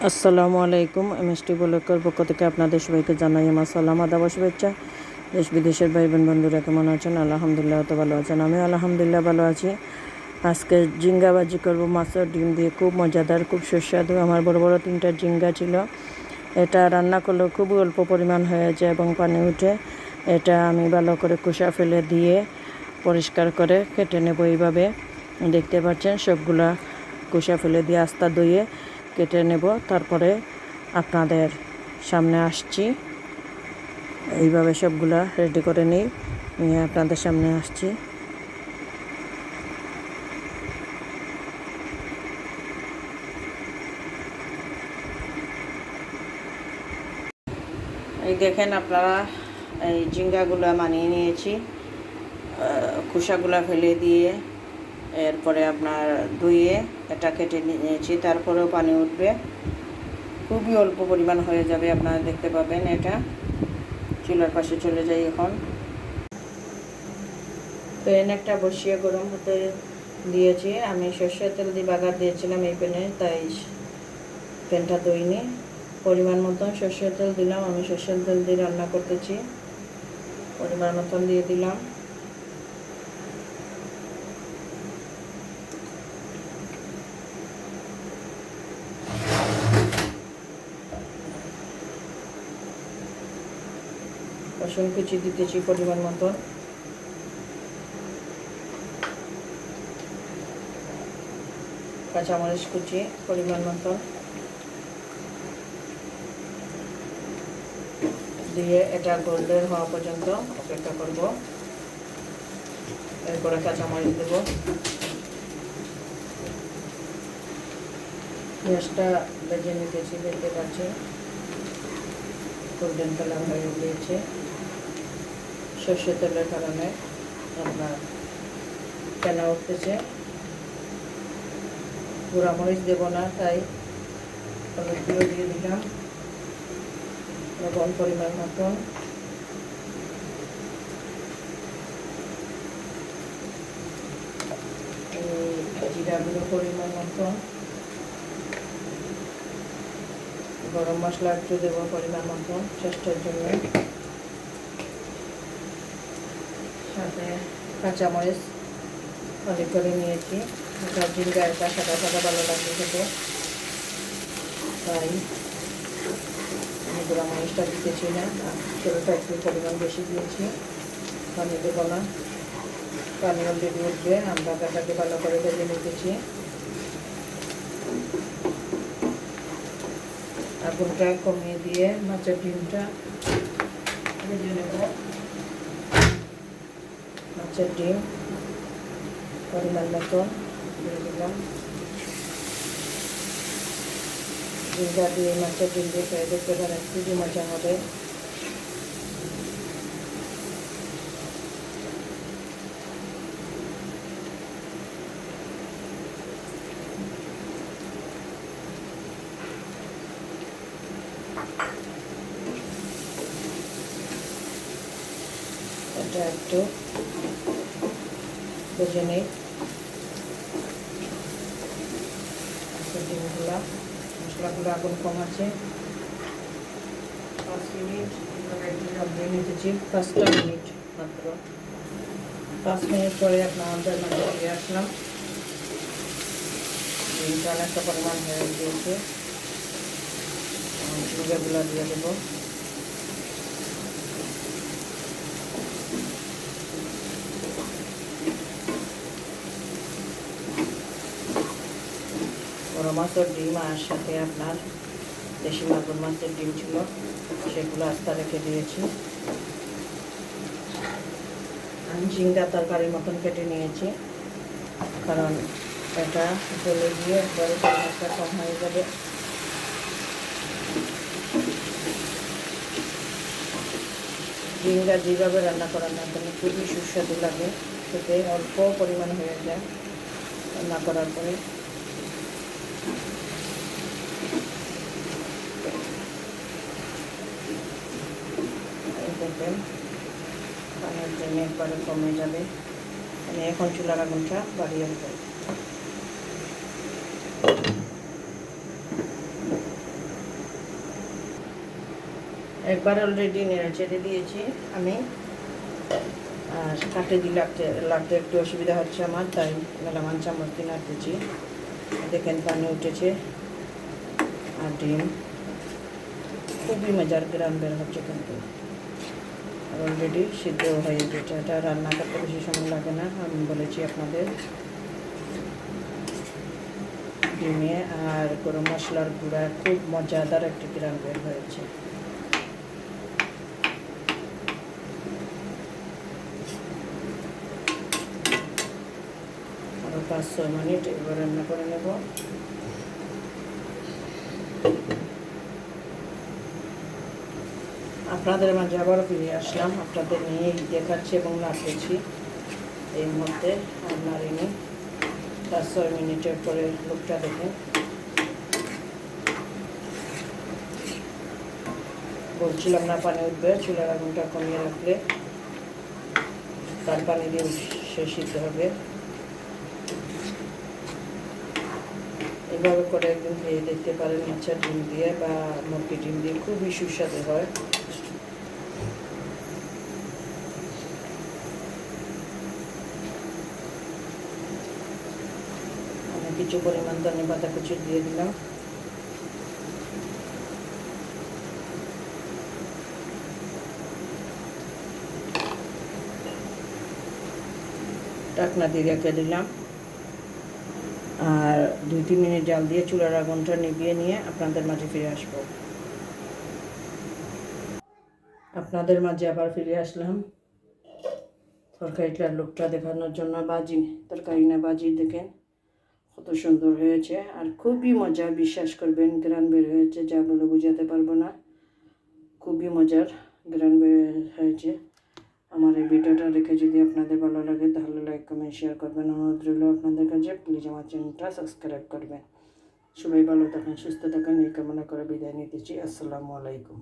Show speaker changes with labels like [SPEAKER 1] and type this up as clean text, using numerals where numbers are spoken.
[SPEAKER 1] আসসালামু আলাইকুম। এমএসটি ব্লগের পক্ষ থেকে আপনাদের সবাইকে জানাই আমার সালাম আদাব শুভেচ্ছা। দেশ বিদেশের ভাই বোন বন্ধুরা কেমন আছেন? আলহামদুলিল্লাহ তো ভালো আছেন। আমি আলহামদুলিল্লাহ ভালো আছি। আজকে ঝিঙ্গা ভাজি করবো মাছের ডিম দিয়ে, খুব মজাদার, খুব সুস্বাদু। আমার বড় বড় 3টা ঝিঙ্গা ছিল। এটা রান্না করলেও খুবই অল্প পরিমাণ হয়ে যায় এবং পানি উঠে। এটা আমি ভালো করে খোসা ফেলে দিয়ে পরিষ্কার করে কেটে নেব। এইভাবে দেখতে পাচ্ছেন সবগুলা খোসা ফেলে দিয়ে আস্তা ধুয়ে কেটে নেব। তারপরে আপনাদের সামনে আসছি, এইভাবে সবগুলা রেডি করে নিই, নিয়ে আপনাদের সামনে আসছি। এই দেখেন আপনারা, এই ঝিঙ্গাগুলা মানিয়ে নিয়েছি, খোসাগুলা ফেলে দিয়ে, এরপরে আপনার ধুয়ে এটা কেটে নিয়েছি। তারপরেও পানি উঠবে, খুবই অল্প পরিমাণ হয়ে যাবে, আপনারা দেখতে পাবেন। এটা চুলার পাশে চলে যাই এখন। প্যান একটা বসিয়ে গরম হতে দিয়েছি। আমি সর্ষের তেল দিয়ে বাগার দিয়েছিলাম এই প্যানে, তাই প্যানটা দইনি। পরিমাণ মতন সর্ষের তেল দিলাম। আমি সর্ষের তেল দিয়ে রান্না করতেছি। পরিমাণ মতন দিয়ে দিলাম। রসুন কুচি দিতেছি পরিমাণ মতন। কাঁচামরিচ কুচি পরিমাণ মতন দিয়ে এটা গোল্ডেন হওয়া পর্যন্ত অপেক্ষা করব। এরপরে কাঁচামরিচ দেব। পেঁয়াজটা ভেজে নিতেছি, দেখতে পাচ্ছি গোল্ডেন কালার হয়ে গিয়েছে। সর্ষের তেলের কারণে আপনার ফেনা উঠতেছে। গুঁড়া মরিচ দেব না, তাই হলুদ দিয়ে দিলাম। লবণ পরিমাণ মতন, জিরা গুঁড়ো পরিমাণ মতন, গরম মশলা একটু দেবো পরিমাণ মতন চেষ্টার জন্য, সাথে কাঁচামরিচ অনেক করে নিয়েছি। ঝিঙ্গা এটা সাদা সাদা ভালো লাগবে খেতে, তাই আমি গুঁড়া মরিচটা দিতেছি না। তেলটা একটু পরিমাণ বেশি দিয়েছি, পানি দেবো না। পানি অলরেডি উঠবে, আমরা কাটাকে ভালো করে ভেজে নিতেছি। আগুনটা কমিয়ে দিয়ে মাছের ডিমটা ভেজে নেব। মাছের ডিম পরিমাণ মতন দিয়ে দিলাম। ঝিঙ্গা দিয়ে মাছের ডিম দিয়ে খেয়ে দেখতে পারেন, খুবই মজা হবে। এটা একটু ভেজে নেই ডিমগুলা। মশলাগুলো আগুন কম আছে। 5 মিনিট দিয়ে নিতেছি, 5টা মিনিট মাত্র। 5 মিনিট পরে আপনাদের মাঝে ফিরে আসলাম। ডিমটা অনেকটা পরিমাণ হয়ে গিয়েছে। ঝিঙ্গাগুলো দিয়ে দেবো। বড় মাছের ডিম আর সাথে আপনার দেশি মাগুর মাছের ডিম ছিল, সেগুলো আস্তা রেখে দিয়েছি। আমি ঝিঙ্গা তরকারির মতন কেটে নিয়েছি, কারণ এটা গলে গিয়ে একবারে পরিমাণটা কম হয়ে যাবে। ঝিঙ্গা যেভাবে রান্না করার না কেন খুবই সুস্বাদু লাগে খেতে, অল্প পরিমাণ হয়ে যায় রান্না করার পরে। দেখবেন পানির জন্য একবারে কমে যাবে। আমি এখন চুলার আগুনটা বাড়িয়ে দেব। একবার অলরেডি নেড়ে চেড়ে দিয়েছি আমি, আর কাটে দিয়ে লাগতে একটু অসুবিধা হচ্ছে আমার, তাই মেলামান চামচ দিয়ে নাড়তেছি। দেখেন পানি উঠেছে আর ডিম, খুবই মজার গ্রাম বের হচ্ছে কিন্তু। অলরেডি সিদ্ধ হয়ে গেছে, এটা রান্না করতে বেশি সময় লাগে না। আমি বলেছি আপনাদের ডিমে আর গরম মশলার গুঁড়া খুব মজাদার একটি গ্রাম বের হয়েছে। আরও 5-6 মিনিট এবার রান্না করে নেব। আপনাদের মাঝে আবারও ফিরে আসলাম, আপনাদের নিয়ে দেখাচ্ছি এবং নাড়তেছি এই মুহূর্তে। আর নাড়িনি, 5-6 মিনিটের পরে লোকটা দেখেন। বলছিলাম না পানি উঠবে, চুলার আগুনটা কমিয়ে রাখলে তার পানি দিয়ে সে সিদ্ধ হবে। এভাবে করে একদিন খেয়ে দেখতে পারেন, মাছের ডিম দিয়ে বা মুরগির ডিম দিয়ে, খুবই সুস্বাদু হয়। আমি কিছু পরিমাণ ধনে পাতা কুচি দিয়ে দিলাম। ঢাকনা দিয়ে রেখে দিলাম, আর 2-3 মিনিট জাল দিয়ে চুলার আগুনটা নিভিয়ে নিয়ে আপনাদের মাঝে ফিরে আসবো। আপনাদের মাঝে আবার ফিরে আসলাম তরকারিটার লোকটা দেখানোর জন্য। তরকারি না বাজি দেখেন কত সুন্দর হয়েছে, আর খুবই মজা, বিশ্বাস করবেন। গ্রান বের হয়েছে, যা বলে বোঝাতে পারবো না, খুবই মজার গ্রান বের হয়েছে। আমার এই ভিডিওটা দেখে যদি আপনাদের ভালো লাগে তাহলে লাইক কমেন্ট শেয়ার করবেন। অনুরোধ রইল আপনাদের কাছে, প্লিজ আমার চ্যানেলটা সাবস্ক্রাইব করবেন। সবাই ভালো থাকেন, সুস্থ থাকেন, এই কামনা করে বিদায় নিতেছি। আসসালামু আলাইকুম।